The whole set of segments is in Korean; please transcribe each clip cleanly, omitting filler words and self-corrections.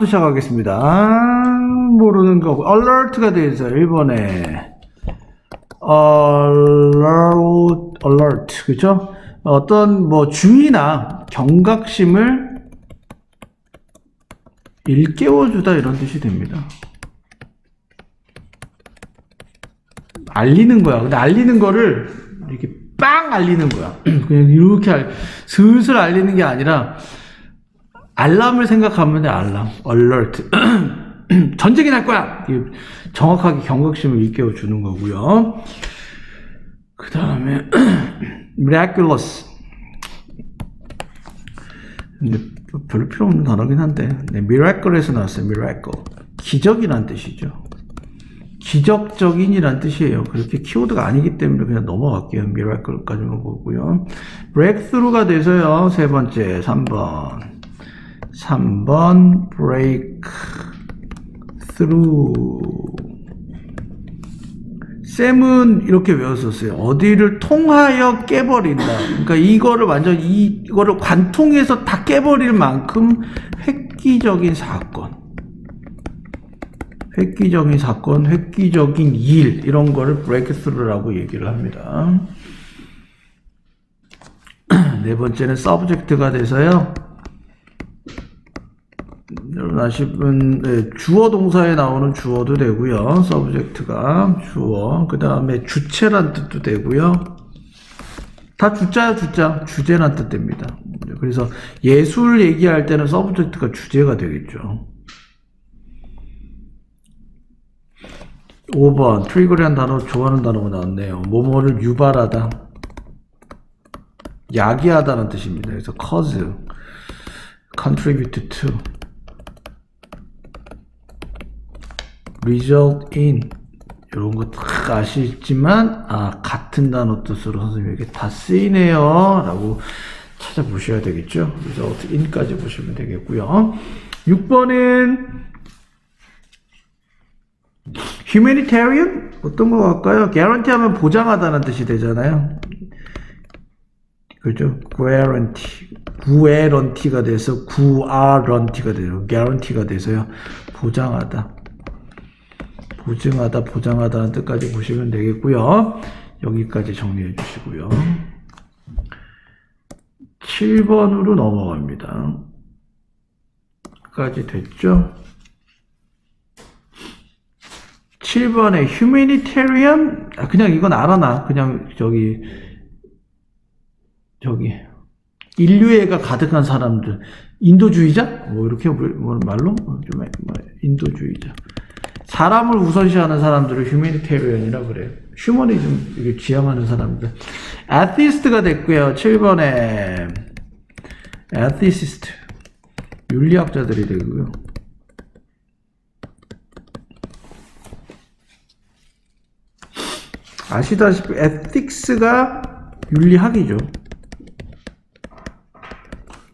시작하겠습니다. 모르는 거 alert가 되어 있어요. 1번에 alert 그죠? 어떤 뭐 주의나 경각심을 일깨워주다 이런 뜻이 됩니다. 알리는 거야. 근데 알리는 거를 이렇게 빵 알리는 거야. 그냥 이렇게 슬슬 알리는 게 아니라 알람을 생각하면 돼. 알람, alert. 전쟁이 날 거야. 정확하게 경각심을 일깨워 주는 거고요. 그 다음에 miraculous. 근데 별로 필요 없는 단어긴 한데, 네, miracle에서 나왔어요. miracle. 기적이란 뜻이죠. 기적적인이란 뜻이에요. 그렇게 키워드가 아니기 때문에 그냥 넘어갈게요. miracle까지만 보고요. breakthrough가 돼서요. 세 번째, 3번 break through. 쌤은 이렇게 외웠었어요. 어디를 통하여 깨버린다. 그러니까 이거를 완전 이거를 관통해서 다 깨버릴 만큼 획기적인 사건, 획기적인 일, 이런 거를 breakthrough라고 얘기를 합니다. 네 번째는 subject가 돼서요. 여러분 아시는 네, 주어 동사에 나오는 주어도 되고요. subject가 주어, 그 다음에 주체란 뜻도 되고요. 다 주자야, 주제란 뜻 됩니다. 그래서 예술 얘기할 때는 subject가 주제가 되겠죠. 5번 트리거리한 단어, 좋아하는 단어가 나왔네요. 뭐뭐를 유발하다, 야기하다는 뜻입니다. 그래서 cause, contribute to, result in, 이런 거 다 아시지만 같은 단어 뜻으로 선생님에게 다 쓰이네요 라고 찾아보셔야 되겠죠. result in까지 보시면 되겠고요. 6번은 humanitarian? 어떤 거 갈까요? guarantee 하면 보장하다는 뜻이 되잖아요. 그죠? guarantee가 돼서 guarantee가 돼요. guarantee가 돼서요. 보장하다는 뜻까지 보시면 되겠고요. 여기까지 정리해 주시고요. 7번으로 넘어갑니다. 까지 됐죠? 7번에 humanitarian, 그냥 이건 알아놔. 그냥 저기 인류애가 가득한 사람들, 인도주의자? 뭐 이렇게 뭐 말로? 좀 인도주의자. 사람을 우선시하는 사람들을 humanitarian이라 그래요. 휴머니즘을 지향하는 사람들. atheist가 됐고요. 7번에 atheist, 윤리학자들이 되고요. 아시다시피 ethics가 윤리학이죠.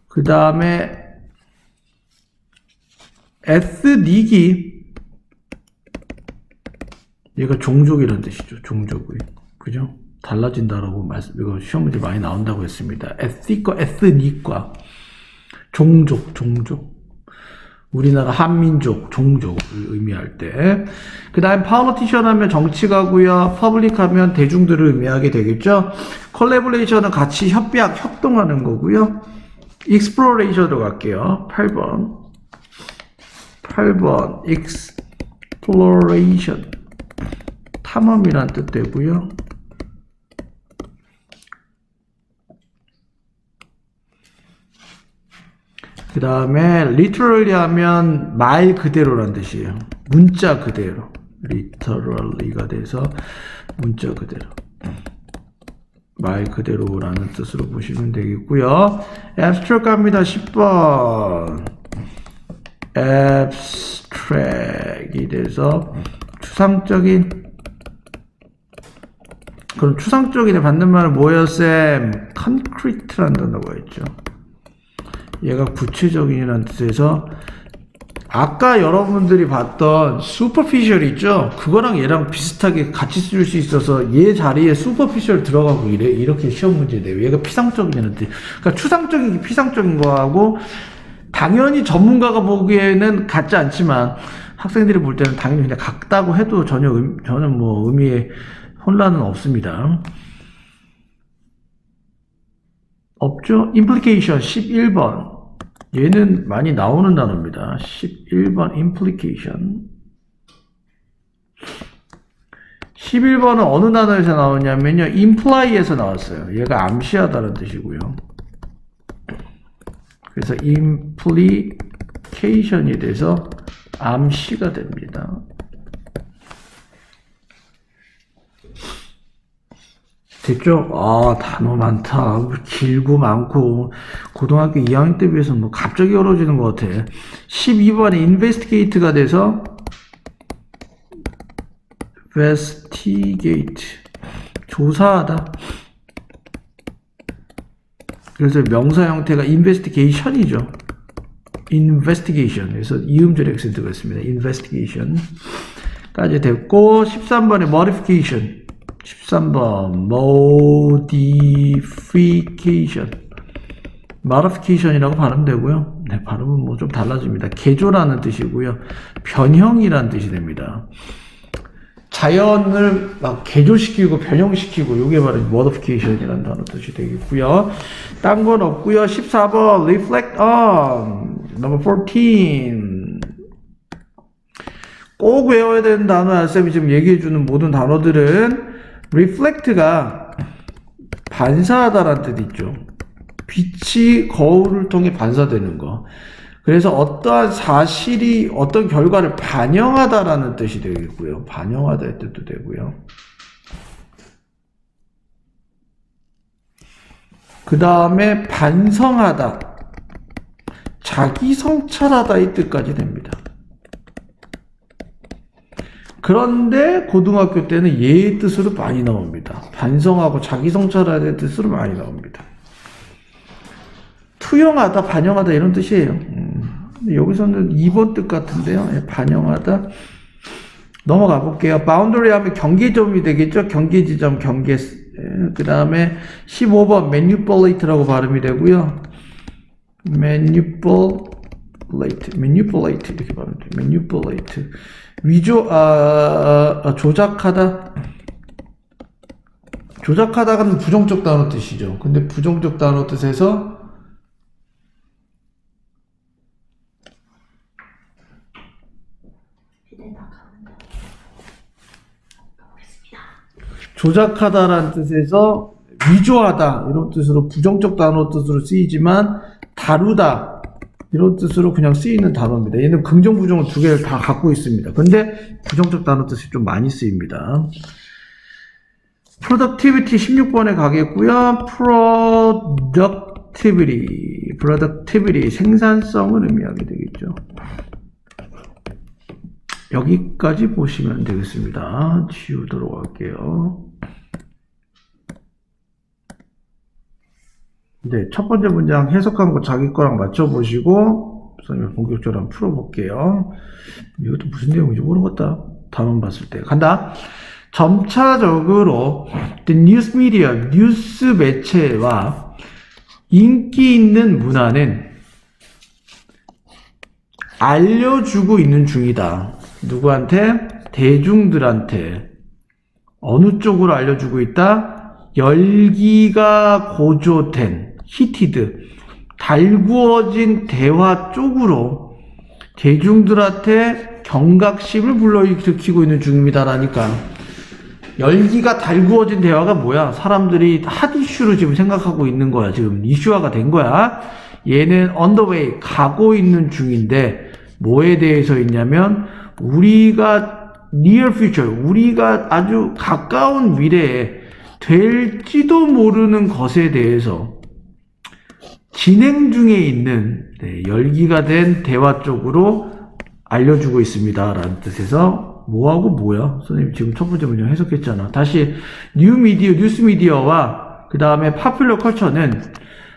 그 다음에 ethnic이, 얘가 종족이라는 뜻이죠. 종족의. 그죠? 달라진다라고 이거 시험 문제 많이 나온다고 했습니다. ethnic과 ethnic과 종족. 우리나라 한민족, 종족을 의미할 때. 그 다음 politician 하면 정치가고요. public 하면 대중들을 의미하게 되겠죠. collaboration은 같이 협동하는 거고요. exploration으로 갈게요. 8번 exploration, 탐험이란 뜻 되고요. 그 다음에 literally 하면 말 그대로란 뜻이에요. 문자 그대로. literally가 돼서 문자 그대로, 말 그대로라는 뜻으로 보시면 되겠고요. abstract 갑니다. 10번 abstract이 돼서 추상적인. 그럼 추상적인에 받는 말은 뭐예요, 쌤? concrete라는 단어가 있죠. 얘가 구체적인이라는 뜻에서 아까 여러분들이 봤던 superficial 있죠? 그거랑 얘랑 비슷하게 같이 쓸 수 있어서 얘 자리에 superficial 들어가고 이렇게 시험 문제 내요. 얘가 피상적이라는 뜻. 그러니까 추상적인 게 피상적인 거하고 당연히 전문가가 보기에는 같지 않지만 학생들이 볼 때는 당연히 그냥 같다고 해도 저는 뭐 의미에 혼란은 없습니다. 없죠? implication 11번. 얘는 많이 나오는 단어입니다. 11번 implication. 11번은 어느 단어에서 나오냐면요. imply에서 나왔어요. 얘가 암시하다는 뜻이고요. 그래서 implication이 돼서 암시가 됩니다. 됐죠? 아, 단어 많다. 길고 많고. 고등학교 2학년 때 비해서 뭐 갑자기 어려워지는 것 같아. 12번에 investigate가 돼서 investigate. 조사하다. 그래서 명사 형태가 investigation이죠. investigation. 그래서 이음절 액센트가 있습니다. investigation. 까지 됐고, 13번에 modification. 13번 modification. modification이라고 발음되고요. 네, 발음은 뭐 좀 달라집니다. 개조라는 뜻이고요. 변형이라는 뜻이 됩니다. 자연을 막 개조시키고 변형시키고 요게 바로 modification이라는 단어 뜻이 되겠고요. 딴 건 없고요. 14번 reflect on. number 14. 꼭 외워야 되는 단어야. 쌤이 지금 얘기해주는 모든 단어들은 reflect가 반사하다라는 뜻이 있죠. 빛이 거울을 통해 반사되는 거. 그래서 어떠한 사실이 어떤 결과를 반영하다라는 뜻이 되겠고요. 반영하다의 뜻도 되고요. 그 다음에 반성하다, 자기 성찰하다의 뜻까지 됩니다. 그런데 고등학교 때는 얘의 뜻으로 많이 나옵니다. 반성하고 자기 성찰하다의 뜻으로 많이 나옵니다. 투영하다, 반영하다 이런 뜻이에요. 여기서는 2번 뜻 같은데요. 반영하다. 넘어가 볼게요. 바운더리 하면 경계점이 되겠죠. 경계지점, 경계. 그 다음에 15번 manipulate라고 발음이 되고요. manipulate 이렇게 발음이 돼요. manipulate. 조작하다. 조작하다가 부정적 단어 뜻이죠. 근데 부정적 단어 뜻에서 조작하다라는 뜻에서 위조하다 이런 뜻으로 부정적 단어 뜻으로 쓰이지만 다루다 이런 뜻으로 그냥 쓰이는 단어입니다. 얘는 긍정 부정을 두 개를 다 갖고 있습니다. 근데 부정적 단어 뜻이 좀 많이 쓰입니다. productivity 16번에 가겠고요. productivity 생산성을 의미하게 되겠죠. 여기까지 보시면 되겠습니다. 지우도록 할게요. 네, 첫 번째 문장 해석한 거 자기 거랑 맞춰보시고 선생님 본격적으로 한번 풀어볼게요. 이것도 무슨 내용인지 모르겠다. 단원 봤을 때. 간다. 점차적으로 the news media, 뉴스 매체와 인기 있는 문화는 알려주고 있는 중이다. 누구한테? 대중들한테. 어느 쪽으로 알려주고 있다? 열기가 고조된, 히티드, 달구어진 대화 쪽으로 대중들한테 경각심을 불러일으키고 있는 중입니다라니까. 열기가 달구어진 대화가 뭐야? 사람들이 핫 이슈로 지금 생각하고 있는 거야. 지금 이슈화가 된 거야. 얘는 on the way, 가고 있는 중인데 뭐에 대해서 있냐면 우리가 near future, 우리가 아주 가까운 미래에 될지도 모르는 것에 대해서 진행 중에 있는 열기가 된 대화 쪽으로 알려주고 있습니다 라는 뜻에서 뭐하고 뭐야? 선생님 지금 첫 번째 문장 해석했잖아. 다시 뉴스 미디어와 그 다음에 파퓰러 컬처는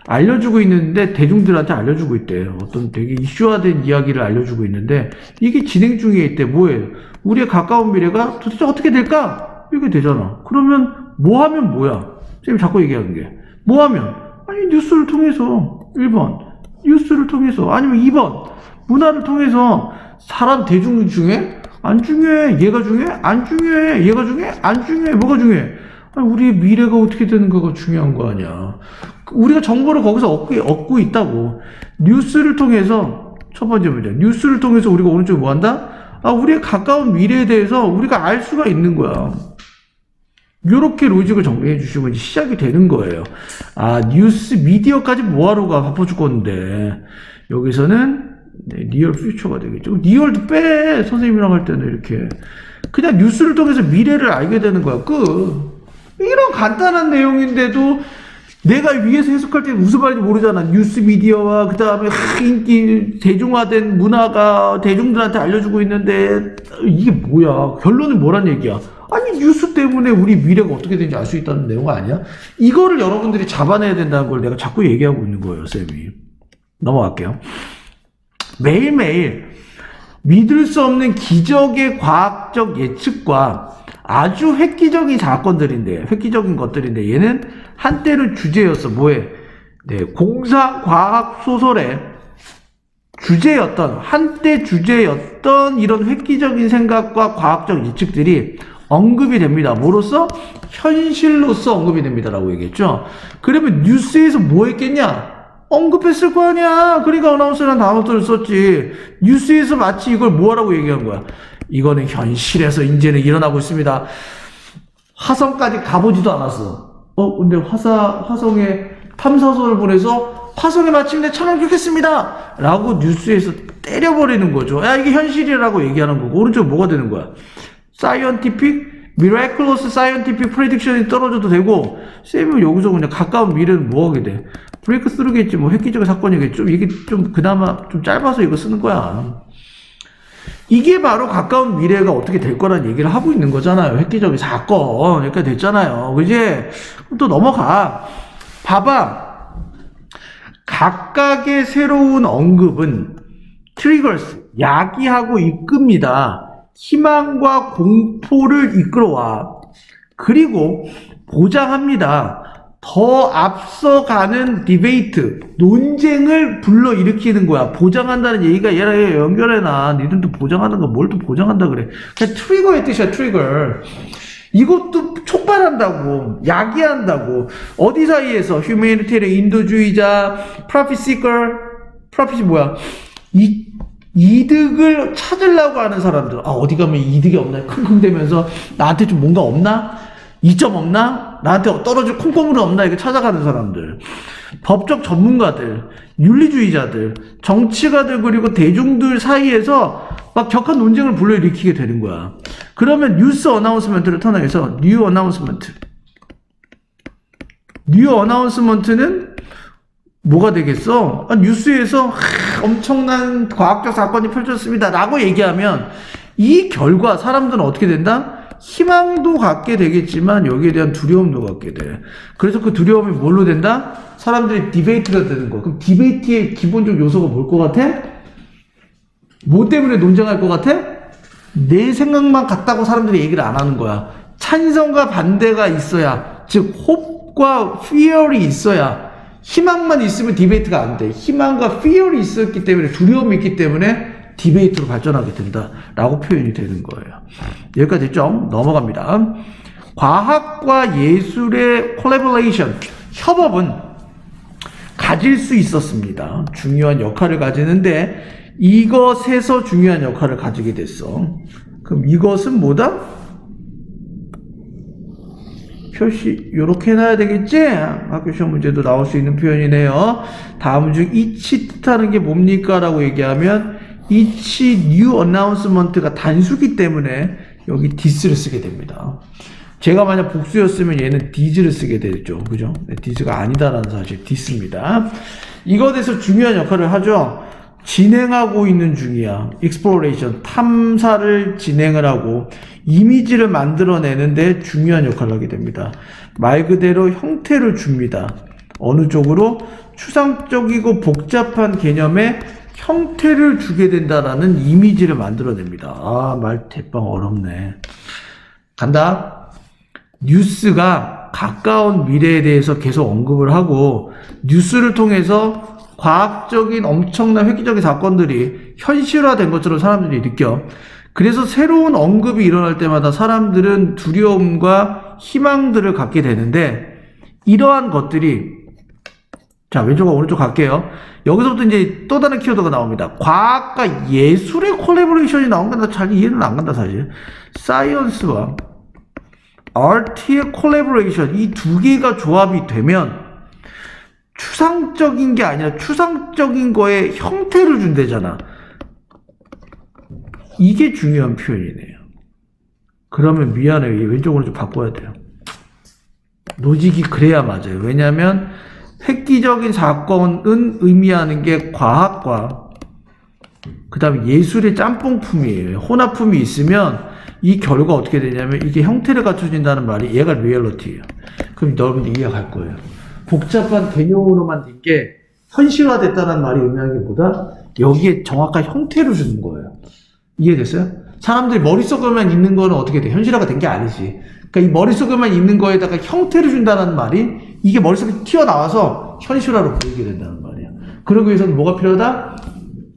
알려주고 있는데 대중들한테 알려주고 있대요. 어떤 되게 이슈화된 이야기를 알려주고 있는데 이게 진행 중에 있대. 뭐예요? 우리의 가까운 미래가 도대체 어떻게 될까? 이게 되잖아. 그러면 뭐 하면 뭐야? 선생님 자꾸 얘기하는 게 뭐 하면? 아니 뉴스를 통해서 1번 뉴스를 통해서. 아니면 2번, 문화를 통해서. 사람 대중 중에 안 중요해. 얘가 중요해? 안 중요해. 얘가 중요해? 안 중요해. 뭐가 중요해? 아니, 우리의 미래가 어떻게 되는가가 중요한 거 아니야. 우리가 정보를 거기서 얻고 있다고. 뉴스를 통해서, 첫 번째 문제. 뉴스를 통해서 우리가 오른쪽에 뭐 한다? 우리의 가까운 미래에 대해서 우리가 알 수가 있는 거야. 요렇게 로직을 정리해 주시고 이제 시작이 되는 거예요. 뉴스, 미디어까지 뭐하러 가? 바빠 죽겠는데. 여기서는 리얼 퓨처가 되겠죠. 리얼도 빼. 선생님이랑 할 때는 이렇게. 그냥 뉴스를 통해서 미래를 알게 되는 거야. 이런 간단한 내용인데도 내가 위에서 해석할 때 무슨 말인지 모르잖아. 뉴스 미디어와 그 다음에 인기 대중화된 문화가 대중들한테 알려주고 있는데 이게 뭐야? 결론은 뭐란 얘기야? 아니 뉴스 때문에 우리 미래가 어떻게 되는지 알 수 있다는 내용 아니야? 이거를 여러분들이 잡아내야 된다는 걸 내가 자꾸 얘기하고 있는 거예요, 쌤이. 넘어갈게요. 매일매일 믿을 수 없는 기적의 과학적 예측과 아주 획기적인 획기적인 것들인데 얘는 한때는 주제였어. 뭐에? 공사 과학 소설의 주제였던, 한때 주제였던 이런 획기적인 생각과 과학적 예측들이 언급이 됩니다. 뭐로써? 현실로서 언급이 됩니다라고 얘기했죠. 그러면 뉴스에서 뭐 했겠냐? 언급했을 거 아니야. 그러니까 어나운서라는 단어들을 썼지. 뉴스에서 마치 이걸 뭐라고 얘기한 거야? 이거는 현실에서 이제는 일어나고 있습니다. 화성까지 가보지도 않았어. 근데 화성에 탐사선을 보내서 화성에 마침내 착륙했습니다 라고 뉴스에서 때려버리는 거죠. 이게 현실이라고 얘기하는 거고. 오른쪽 뭐가 되는 거야? miraculous scientific prediction이 떨어져도 되고, 쌤은 여기서 그냥 가까운 미래는 뭐 하게 돼? 브레이크 스루겠지, 뭐 획기적인 사건이겠죠. 이게 좀 그나마 좀 짧아서 이거 쓰는 거야. 이게 바로 가까운 미래가 어떻게 될 거란 얘기를 하고 있는 거잖아요. 획기적인 사건. 이렇게 됐잖아요. 그지? 그럼 또 넘어가. 봐봐. 각각의 새로운 언급은 트리거스, 야기하고 이끕니다. 희망과 공포를 이끌어와. 그리고 보장합니다. 더 앞서가는 디베이트, 논쟁을 불러일으키는 거야. 보장한다는 얘기가 얘랑 연결해놔. 니들도 보장하는 거 뭘 또 보장한다 그래. 그냥 트리거의 뜻이야, 트리거. 이것도 촉발한다고, 야기한다고. 어디 사이에서? 휴메니테리언, 인도주의자, 프로핏 시커, 프로핏이 뭐야? 이득을 찾으려고 하는 사람들. 어디 가면 이득이 없나? 킁킁대면서 나한테 좀 뭔가 없나? 이점 없나? 나한테 떨어질 콩고물은 없나? 이렇게 찾아가는 사람들. 법적 전문가들, 윤리주의자들, 정치가들, 그리고 대중들 사이에서 막 격한 논쟁을 불러일으키게 되는 거야. 그러면 뉴스 어나운스먼트를 터나해서 뉴 어나운스먼트는 뭐가 되겠어? 뉴스에서 엄청난 과학적 사건이 펼쳐졌습니다 라고 얘기하면 이 결과 사람들은 어떻게 된다? 희망도 갖게 되겠지만 여기에 대한 두려움도 갖게 돼. 그래서 그 두려움이 뭘로 된다? 사람들이 디베이트가 되는 거야. 그럼 디베이트의 기본적 요소가 뭘 것 같아? 뭐 때문에 논쟁할 것 같아? 내 생각만 같다고 사람들이 얘기를 안 하는 거야. 찬성과 반대가 있어야, 즉 hope과 fear이 있어야, 희망만 있으면 디베이트가 안 돼. 희망과 fear이 있었기 때문에, 두려움이 있기 때문에 디베이트로 발전하게 된다라고 표현이 되는 거예요. 여기까지 됐죠? 넘어갑니다. 과학과 예술의 콜라보레이션, 협업은 가질 수 있었습니다. 중요한 역할을 가지는데 이것에서 중요한 역할을 가지게 됐어. 그럼 이것은 뭐다? 표시 요렇게 해놔야 되겠지? 학교 시험 문제도 나올 수 있는 표현이네요. 다음 중 each 뜻하는 게 뭡니까? 라고 얘기하면 each new announcement가 단수기 때문에 여기 this를 쓰게 됩니다. 제가 만약 복수였으면 얘는 this를 쓰게 되죠. 그죠? 네, this가 아니다라는 사실 this입니다. 이것에서 중요한 역할을 하죠. 진행하고 있는 중이야. exploration, 탐사를 진행을 하고 이미지를 만들어내는데 중요한 역할을 하게 됩니다. 말 그대로 형태를 줍니다. 어느 쪽으로? 추상적이고 복잡한 개념에 형태를 주게 된다라는 이미지를 만들어냅니다. 말 대빵 어렵네. 간다. 뉴스가 가까운 미래에 대해서 계속 언급을 하고 뉴스를 통해서 과학적인 엄청난 획기적인 사건들이 현실화된 것처럼 사람들이 느껴. 그래서 새로운 언급이 일어날 때마다 사람들은 두려움과 희망들을 갖게 되는데, 이러한 것들이, 자, 왼쪽과 오른쪽 갈게요. 여기서부터 이제 또 다른 키워드가 나옵니다. 과학과 예술의 콜라보레이션이 나온다. 나 잘 이해는 안 간다, 사실. 사이언스와 아트의 콜라보레이션, 이 두 개가 조합이 되면 추상적인 게 아니라 추상적인 거에 형태를 준대잖아. 이게 중요한 표현이네요. 그러면 미안해요. 왼쪽으로 좀 바꿔야 돼요. 로직이 그래야 맞아요. 왜냐하면 획기적인 사건은 의미하는 게 과학과 그 다음에 예술의 짬뽕품이에요. 혼합품이 있으면 이 결과 어떻게 되냐면 이게 형태를 갖춰진다는 말이 얘가 리얼리티예요. 그럼 여러분들 이해가 갈 거예요. 복잡한 개념으로만 된 게 현실화됐다는 말이 의미하는 게 보다 여기에 정확한 형태를 주는 거예요. 이해됐어요? 사람들이 머릿속에만 있는 거는 어떻게 돼? 현실화가 된 게 아니지. 그러니까 이 머릿속에만 있는 거에다가 형태를 준다는 말이 이게 머릿속에 튀어나와서 현실화로 보이게 된다는 말이야. 그러기 위해서는 뭐가 필요하다?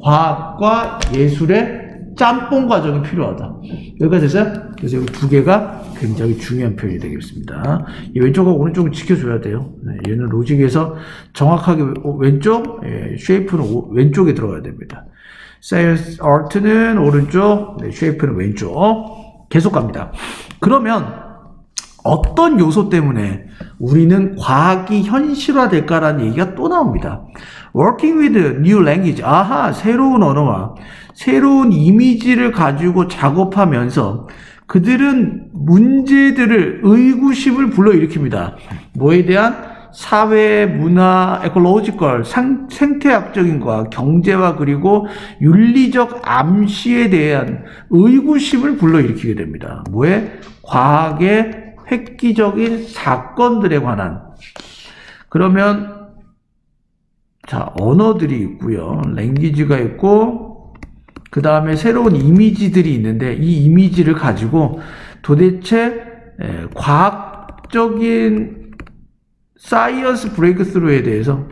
과학과 예술의 짬뽕 과정이 필요하다. 여기까지 됐어요? 그래서 여기 두 개가 굉장히 중요한 표현이 되겠습니다. 이 왼쪽하고 오른쪽을 지켜줘야 돼요. 네, 얘는 로직에서 정확하게 왼쪽, 쉐이프는 왼쪽에 들어가야 됩니다. 사이언스 아트는 오른쪽, 쉐이프는 왼쪽. 계속 갑니다. 그러면 어떤 요소 때문에 우리는 과학이 현실화될까라는 얘기가 또 나옵니다. Working with new language. 아하, 새로운 언어와 새로운 이미지를 가지고 작업하면서 그들은 문제들을, 의구심을 불러일으킵니다. 뭐에 대한? 사회, 문화, 에콜로지컬, 생태학적인 것, 경제와 그리고 윤리적 암시에 대한 의구심을 불러일으키게 됩니다. 뭐에? 과학의 획기적인 사건들에 관한. 그러면 자, 언어들이 있고요. 랭귀지가 있고 그 다음에 새로운 이미지들이 있는데 이 이미지를 가지고 도대체 과학적인 사이언스 브레이크스루에 대해서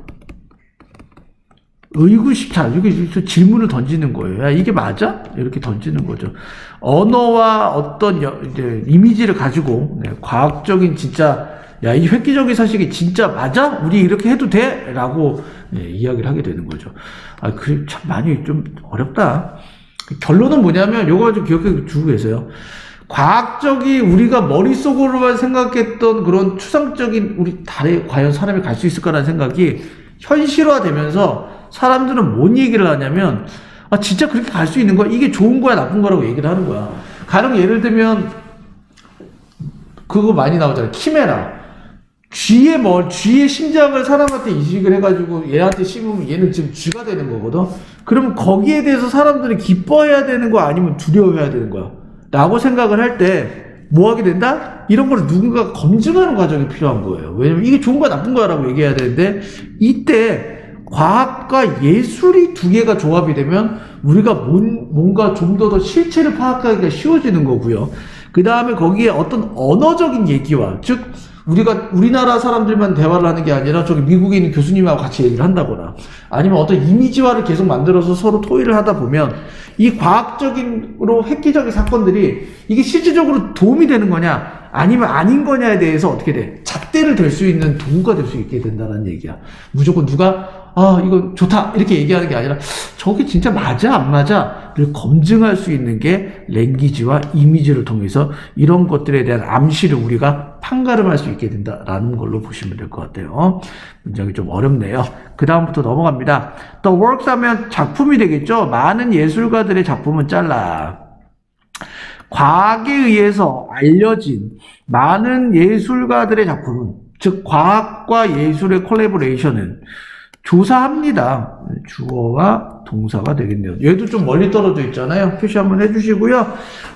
의구심차 이렇게 질문을 던지는 거예요. 야, 이게 맞아? 이렇게 던지는 거죠. 언어와 어떤 이제 이미지를 가지고 과학적인 진짜 야, 이 획기적인 사실이 진짜 맞아? 우리 이렇게 해도 돼? 라고 이야기를 하게 되는 거죠. 아, 그 참 많이 좀 어렵다. 결론은 뭐냐면 요거 좀 기억해 주고 계세요. 과학적인 우리가 머릿속으로만 생각했던 그런 추상적인 우리 달에 과연 사람이 갈 수 있을까라는 생각이 현실화되면서 사람들은 뭔 얘기를 하냐면 아 진짜 그렇게 갈 수 있는 거야? 이게 좋은 거야 나쁜 거라고 얘기를 하는 거야. 가령 예를 들면 그거 많이 나오잖아요. 키메라. 쥐의 심장을 사람한테 이식을 해가지고 얘한테 심으면 얘는 지금 쥐가 되는 거거든. 그러면 거기에 대해서 사람들이 기뻐해야 되는 거야 아니면 두려워해야 되는 거야? 라고 생각을 할 때 뭐 하게 된다? 이런 걸 누군가 검증하는 과정이 필요한 거예요. 왜냐면 이게 좋은 거야 나쁜 거야 라고 얘기해야 되는데 이때 과학과 예술이 두 개가 조합이 되면 우리가 뭔가 좀 더 실체를 파악하기가 쉬워지는 거고요. 그 다음에 거기에 어떤 언어적인 얘기와 즉 우리가 우리나라 사람들만 대화를 하는 게 아니라 저기 미국에 있는 교수님하고 같이 얘기를 한다거나 아니면 어떤 이미지화를 계속 만들어서 서로 토의를 하다 보면 이 과학적인으로 획기적인 사건들이 이게 실질적으로 도움이 되는 거냐 아니면 아닌 거냐에 대해서 어떻게 돼? 잣대를 댈 수 있는 도구가 될 수 있게 된다는 얘기야. 무조건 누가 아 이거 좋다 이렇게 얘기하는 게 아니라 저게 진짜 맞아 안 맞아를 검증할 수 있는 게 랭귀지와 이미지를 통해서 이런 것들에 대한 암시를 우리가 판가름할 수 있게 된다라는 걸로 보시면 될 것 같아요. 문장이 좀 어렵네요. 그 다음부터 넘어갑니다. The works 하면 작품이 되겠죠. 많은 예술가들의 작품은 잘라. 과학에 의해서 알려진 많은 예술가들의 작품은 즉 과학과 예술의 콜라보레이션은 조사합니다. 주어와 동사가 되겠네요. 얘도 좀 멀리 떨어져 있잖아요. 표시 한번 해주시고요.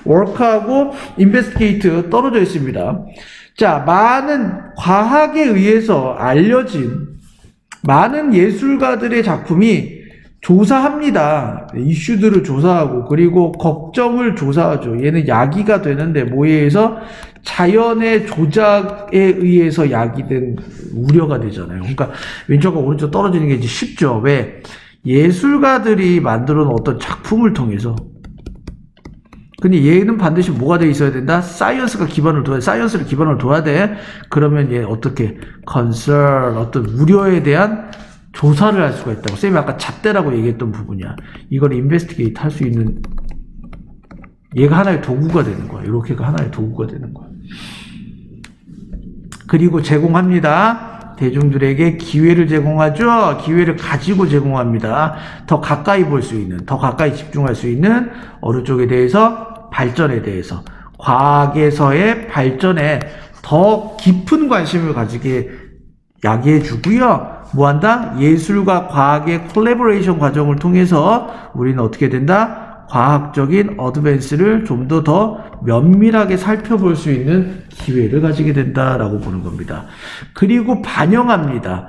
work하고 investigate 떨어져 있습니다. 자, 많은 과학에 의해서 알려진 많은 예술가들의 작품이 조사합니다. 이슈들을 조사하고 그리고 걱정을 조사하죠. 얘는 야기가 되는데 뭐에 의해서 자연의 조작에 의해서 야기된 우려가 되잖아요. 그러니까 왼쪽과 오른쪽 떨어지는 게 이제 쉽죠. 왜? 예술가들이 만들어 놓은 어떤 작품을 통해서. 근데 얘는 반드시 뭐가 돼 있어야 된다? 사이언스를 기반으로 둬야 돼. 그러면 얘 어떻게 concern, 어떤 우려에 대한 조사를 할 수가 있다고. 쌤이 아까 잣대라고 얘기했던 부분이야. 이걸 인베스티게이트 할 수 있는, 얘가 하나의 도구가 되는 거야. 이렇게가 하나의 도구가 되는 거야. 그리고 제공합니다. 대중들에게 기회를 제공하죠. 기회를 가지고 제공합니다. 더 가까이 볼 수 있는, 더 가까이 집중할 수 있는 어느 쪽에 대해서, 발전에 대해서, 과학에서의 발전에 더 깊은 관심을 가지게 야기해 주고요. 뭐한다? 예술과 과학의 콜래보레이션 과정을 통해서 우리는 어떻게 된다? 과학적인 어드밴스를 좀 더 면밀하게 살펴볼 수 있는 기회를 가지게 된다라고 보는 겁니다. 그리고 반영합니다.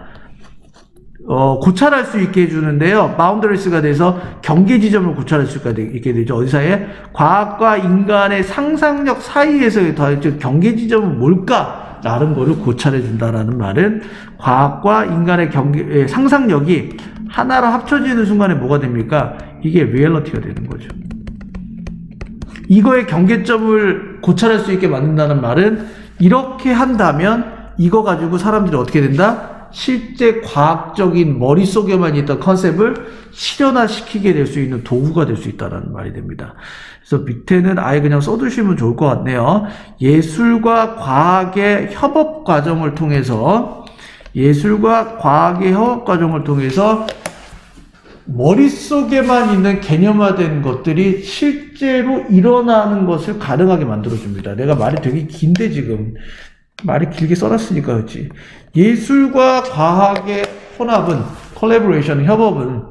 고찰할 수 있게 해주는데요. 바운더리스가 돼서 경계 지점을 고찰할 수 있게 되죠. 어디사이에? 과학과 인간의 상상력 사이에서의 경계 지점은 뭘까? 라는 거를 고찰해 준다라는 말은 과학과 인간의 상상력이 하나로 합쳐지는 순간에 뭐가 됩니까? 이게 리얼리티가 되는 거죠. 이거의 경계점을 고찰할 수 있게 만든다는 말은 이렇게 한다면 이거 가지고 사람들이 어떻게 된다? 실제 과학적인 머릿속에만 있던 컨셉을 실현화시키게 될 수 있는 도구가 될 수 있다는 말이 됩니다. 그래서 밑에는 아예 그냥 써두시면 좋을 것 같네요. 예술과 과학의 협업 과정을 통해서 머릿속에만 있는 개념화된 것들이 실제로 일어나는 것을 가능하게 만들어줍니다. 내가 말이 되게 긴데 지금 말이 길게 써놨으니까 그렇지. 예술과 과학의 혼합은, 콜래보레이션, 협업은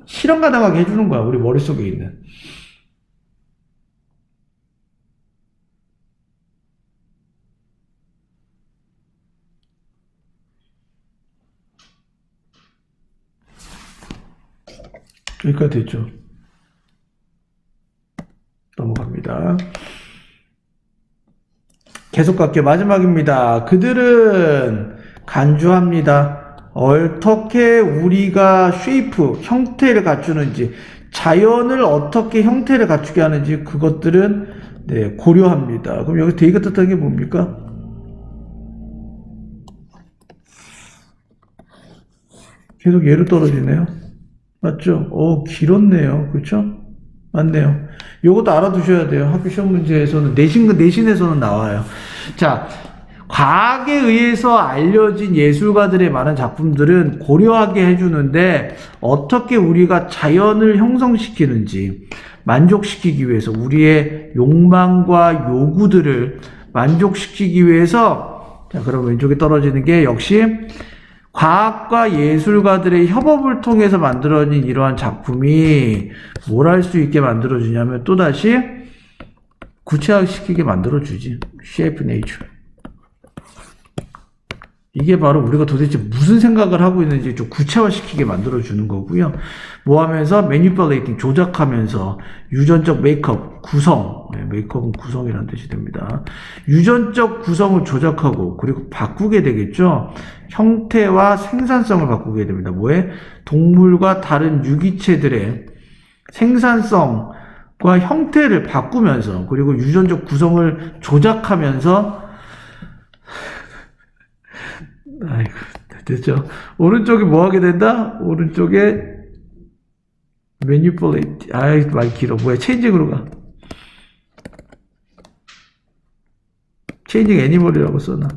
실현 가능하게 해주는 거야. 우리 머릿속에 있는. 여기까지 됐죠. 넘어갑니다. 계속 갈게요. 마지막입니다. 그들은 간주합니다. 어떻게 우리가 형태를 갖추는지, 자연을 어떻게 형태를 갖추게 하는지 그것들은 고려합니다. 그럼 여기서 되게 뜻하는 게 뭡니까? 계속 예로 떨어지네요. 맞죠? 길었네요. 그렇죠? 맞네요. 요것도 알아두셔야 돼요. 학교 시험 문제에서는, 내신에서는 나와요. 자, 과학에 의해서 알려진 예술가들의 많은 작품들은 고려하게 해주는데, 어떻게 우리가 자연을 형성시키는지 만족시키기 위해서, 우리의 욕망과 요구들을 만족시키기 위해서, 자, 그럼 왼쪽에 떨어지는 게 역시 과학과 예술가들의 협업을 통해서 만들어진 이러한 작품이 뭘 할 수 있게 만들어주냐면 또다시 구체화시키게 만들어주지. Shape Nature. 이게 바로 우리가 도대체 무슨 생각을 하고 있는지 좀 구체화시키게 만들어주는 거고요. 뭐 하면서 manipulating, 조작하면서 유전적 메이크업, 구성, 메이크업은 구성이라는 뜻이 됩니다. 유전적 구성을 조작하고 그리고 바꾸게 되겠죠. 형태와 생산성을 바꾸게 됩니다. 뭐에? 동물과 다른 유기체들의 생산성과 형태를 바꾸면서 그리고 유전적 구성을 조작하면서 아이고, 됐죠. 오른쪽에 뭐 하게 된다? 오른쪽에 manipulate. 아이, 말 길어. 뭐야? 체인징으로 가. 체인징 애니멀이라고 써놔.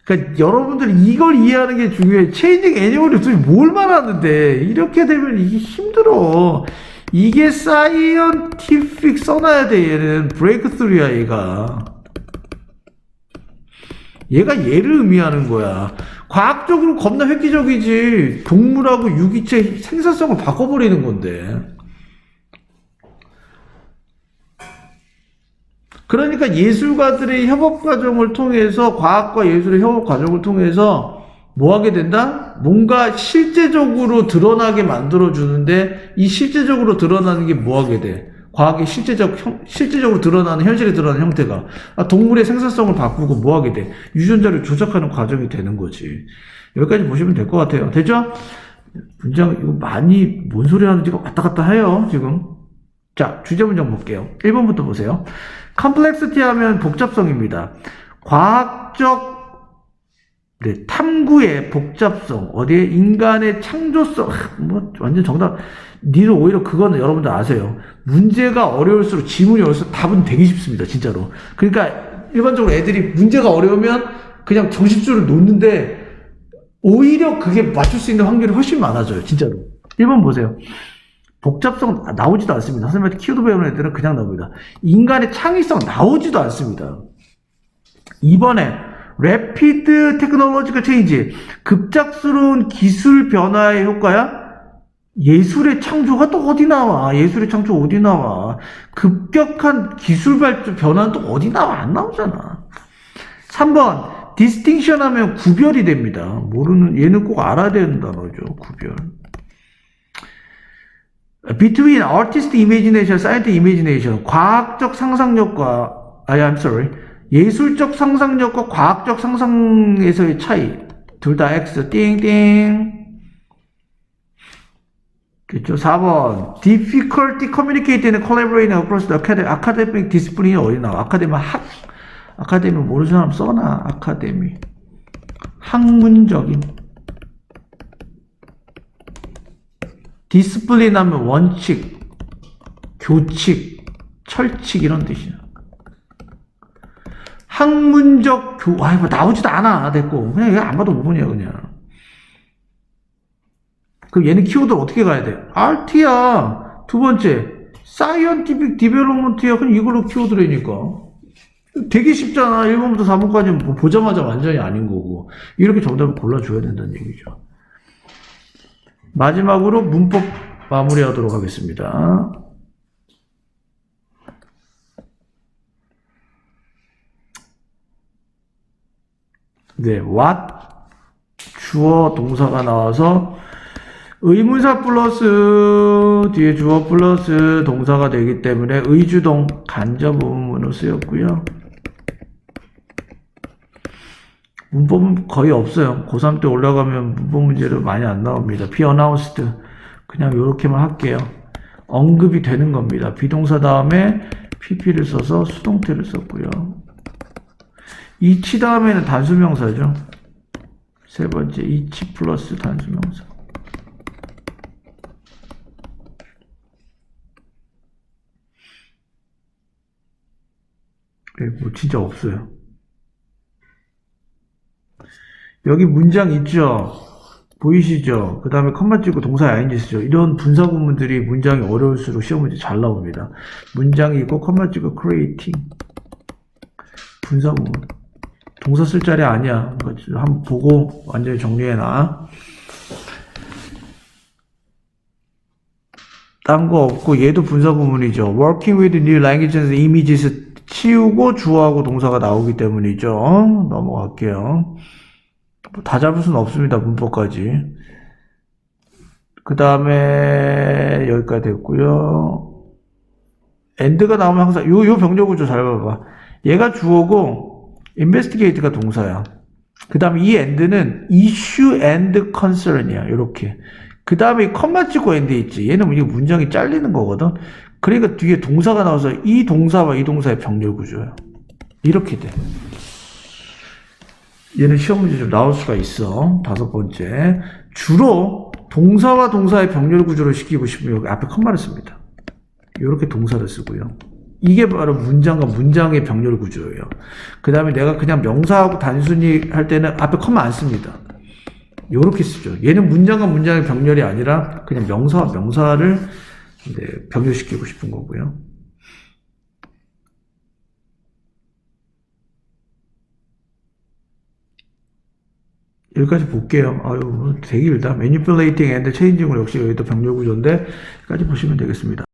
그러니까 여러분들 이걸 이해하는 게 중요해. 체인징 애니멀이 도대체 뭘 말하는데 이렇게 되면 이게 힘들어. 이게 사이언티픽 써놔야 돼. 얘는 브레이크스루야 얘가. 얘가 얘를 의미하는 거야. 과학적으로 겁나 획기적이지. 동물하고 유기체 생산성을 바꿔버리는 건데. 그러니까 예술가들의 협업 과정을 통해서, 과학과 예술의 협업 과정을 통해서 뭐 하게 된다? 뭔가 실제적으로 드러나게 만들어주는데 이 실제적으로 드러나는 게 뭐 하게 돼? 과학의 실제적으로 드러나는, 현실에 드러나는 형태가 동물의 생산성을 바꾸고 뭐 하게 돼? 유전자를 조작하는 과정이 되는 거지. 여기까지 보시면 될 것 같아요. 됐죠? 문장, 이거 많이 뭔 소리 하는지 왔다 갔다 해요, 지금. 자, 주제 문장 볼게요. 1번부터 보세요. complexity 하면 복잡성입니다. 과학적 탐구의 복잡성, 어디에 인간의 창조성, 뭐 완전 정답. 니를 오히려 그거는 여러분들 아세요. 문제가 어려울수록 지문이 어려울수록 답은 되게 쉽습니다, 진짜로. 그러니까 일반적으로 애들이 문제가 어려우면 그냥 정식줄을 놓는데 오히려 그게 맞출 수 있는 확률이 훨씬 많아져요, 진짜로. 1번 보세요. 복잡성 나오지도 않습니다. 선생님한테 키워드 배우는 애들은 그냥 나옵니다. 인간의 창의성 나오지도 않습니다. 2번에 Rapid Technological Change, 급작스러운 기술 변화의 효과야? 예술의 창조가 또 어디 나와? 예술의 창조 어디 나와? 급격한 기술 발전 변화는 또 어디 나와? 안 나오잖아. 3번 Distinction 하면 구별이 됩니다. 모르는, 얘는 꼭 알아야 되는 단어죠. 구별. Between artist imagination, scientific imagination, 과학적 상상력과 I'm sorry, 예술적 상상력과 과학적 상상에서의 차이. 둘 다 X, 띵띵. 그렇죠. 4번. Difficulty communicating and collaborating across the academic discipline이 어디 나와? 아카데미 모르는 사람 써놔. 아카데미. 학문적인. 디스플린 하면 원칙, 교칙, 철칙 이런 뜻이야. 학문적 뭐 나오지도 않아. 됐고. 그냥 안 봐도 5분이야, 그냥. 그럼 얘는 키워드를 어떻게 가야 돼? RT야. 두 번째, Scientific Development야. 그냥 이걸로 키워드라니까. 되게 쉽잖아. 1번부터 4번까지는 뭐 보자마자 완전히 아닌 거고. 이렇게 정답을 골라줘야 된다는 얘기죠. 마지막으로 문법 마무리하도록 하겠습니다. 네, what 주어 동사가 나와서 의문사 플러스 뒤에 주어 플러스 동사가 되기 때문에 의주동 간접 의문문으로 쓰였고요. 문법은 거의 없어요. 고3 때 올라가면 문법 문제로 많이 안 나옵니다. be announced 그냥 이렇게만 할게요. 언급이 되는 겁니다. 비동사 다음에 pp를 써서 수동태를 썼고요. 이치 다음에는 단수명사죠. 세 번째 이치 플러스 단수명사. 뭐 진짜 없어요. 여기 문장 있죠? 보이시죠? 그 다음에 컴마 찍고 동사에 ing 쓰죠. 이런 분사 구문들이 문장이 어려울수록 시험 문제 잘 나옵니다. 문장이 있고 컴마 찍고 creating 분사 구문. 동사 쓸 자리 아니야. 한번 보고 완전히 정리해놔. 딴 거 없고 얘도 분사 구문이죠. Working with new languages and images 치우고 주어하고 동사가 나오기 때문이죠. 넘어갈게요. 다 잡을 수는 없습니다. 문법까지. 그 다음에 여기까지 됐고요. and가 나오면 항상 요 병렬구조 잘 봐봐. 얘가 주어고 investigate가 동사야. 그 다음에 이 and는 issue and concern이야. 요렇게. 그 다음에 컴마 찍고 and 있지. 얘는 이게 문장이 잘리는 거거든. 그러니까 뒤에 동사가 나와서 이 동사와 이 동사의 병렬구조야. 이렇게 돼. 얘는 시험 문제 좀 나올 수가 있어. 5번째. 주로 동사와 동사의 병렬 구조를 시키고 싶으면 여기 앞에 컴마를 씁니다. 이렇게 동사를 쓰고요. 이게 바로 문장과 문장의 병렬 구조예요. 그 다음에 내가 그냥 명사하고 단순히 할 때는 앞에 컴마 안 씁니다. 이렇게 쓰죠. 얘는 문장과 문장의 병렬이 아니라 그냥 명사와 명사를 병렬시키고 싶은 거고요. 여기까지 볼게요. 아유, 되게 길다. Manipulating and changing은 역시 여기도 병렬 구조인데, 여기까지 보시면 되겠습니다.